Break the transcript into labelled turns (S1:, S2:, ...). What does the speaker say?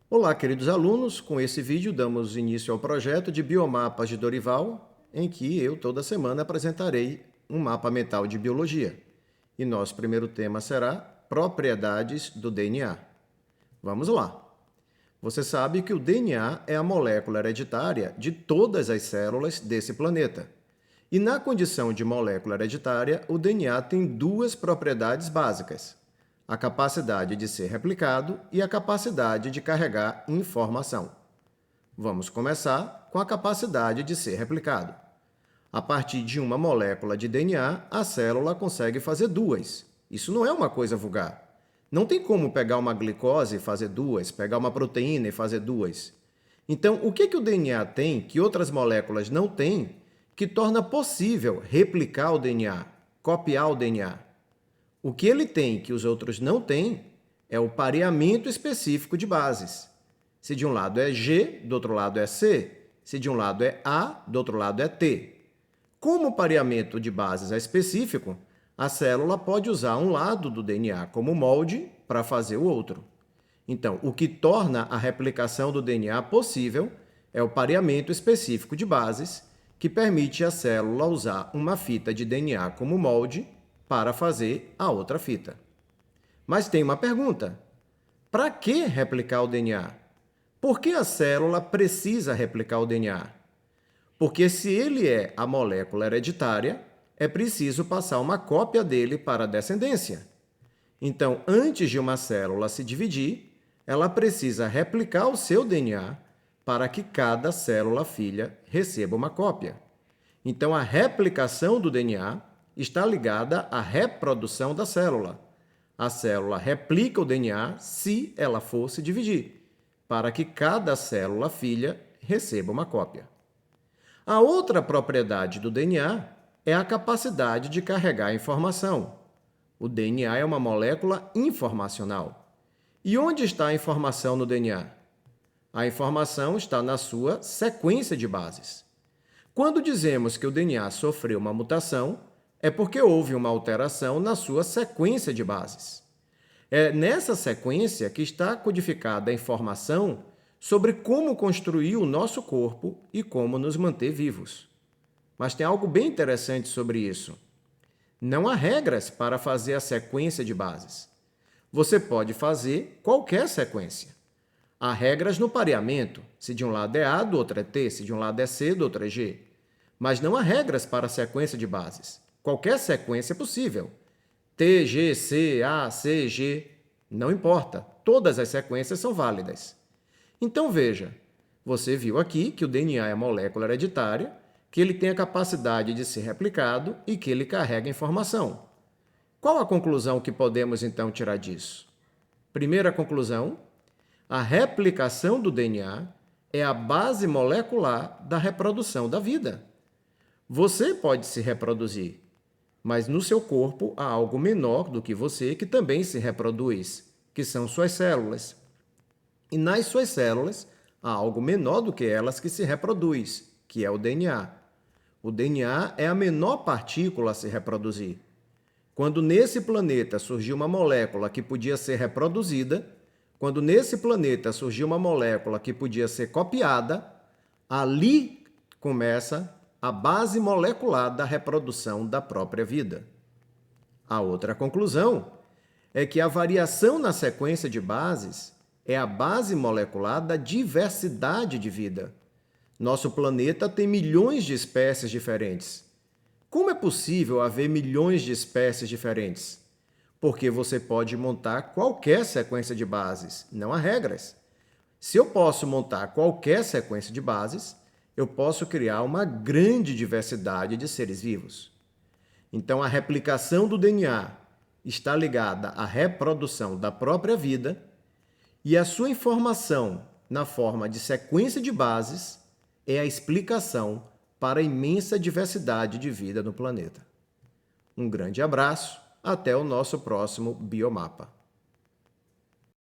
S1: Olá, queridos alunos! Com esse vídeo damos início ao projeto de Biomapas de Dorival, em que eu toda semana apresentarei um mapa mental de biologia. E nosso primeiro tema será propriedades do DNA. Vamos lá! Você sabe que o DNA é a molécula hereditária de todas as células desse planeta. E na condição de molécula hereditária, o DNA tem duas propriedades básicas: a capacidade de ser replicado e a capacidade de carregar informação. Vamos começar com a capacidade de ser replicado. A partir de uma molécula de DNA, a célula consegue fazer duas. Isso não é uma coisa vulgar. Não tem como pegar uma glicose e fazer duas, pegar uma proteína e fazer duas. Então, o que o DNA tem que outras moléculas não têm, que torna possível replicar o DNA, copiar o DNA? O que ele tem que os outros não têm é o pareamento específico de bases. Se de um lado é G, do outro lado é C. Se de um lado é A, do outro lado é T. Como o pareamento de bases é específico, a célula pode usar um lado do DNA como molde para fazer o outro. Então, o que torna a replicação do DNA possível é o pareamento específico de bases, que permite à célula usar uma fita de DNA como molde para fazer a outra fita. Mas tem uma pergunta: para que replicar o DNA? Por que a célula precisa replicar o DNA? Porque se ele é a molécula hereditária, é preciso passar uma cópia dele para a descendência. Então, antes de uma célula se dividir, ela precisa replicar o seu DNA para que cada célula filha receba uma cópia. Então, a replicação do DNA está ligada à reprodução da célula. A célula replica o DNA se ela for se dividir, para que cada célula filha receba uma cópia. A outra propriedade do DNA é a capacidade de carregar informação. O DNA é uma molécula informacional. E onde está a informação no DNA? A informação está na sua sequência de bases. Quando dizemos que o DNA sofreu uma mutação, é porque houve uma alteração na sua sequência de bases. É nessa sequência que está codificada a informação sobre como construir o nosso corpo e como nos manter vivos. Mas tem algo bem interessante sobre isso. Não há regras para fazer a sequência de bases. Você pode fazer qualquer sequência. Há regras no pareamento, se de um lado é A, do outro é T, se de um lado é C, do outro é G. Mas não há regras para a sequência de bases. Qualquer sequência é possível. T, G, C, A, C, G, não importa. Todas as sequências são válidas. Então veja, você viu aqui que o DNA é molécula hereditária, que ele tem a capacidade de ser replicado e que ele carrega informação. Qual a conclusão que podemos então tirar disso? Primeira conclusão: a replicação do DNA é a base molecular da reprodução da vida. Você pode se reproduzir, mas no seu corpo há algo menor do que você que também se reproduz, que são suas células. E nas suas células há algo menor do que elas que se reproduz, que é o DNA. O DNA é a menor partícula a se reproduzir. Quando nesse planeta surgiu uma molécula que podia ser reproduzida, quando nesse planeta surgiu uma molécula que podia ser copiada, ali começa a base molecular da reprodução da própria vida. A outra conclusão é que a variação na sequência de bases é a base molecular da diversidade de vida. Nosso planeta tem milhões de espécies diferentes. Como é possível haver milhões de espécies diferentes? Porque você pode montar qualquer sequência de bases, não há regras. Se eu posso montar qualquer sequência de bases, eu posso criar uma grande diversidade de seres vivos. Então, a replicação do DNA está ligada à reprodução da própria vida e a sua informação na forma de sequência de bases é a explicação para a imensa diversidade de vida no planeta. Um grande abraço, até o nosso próximo Biomapa.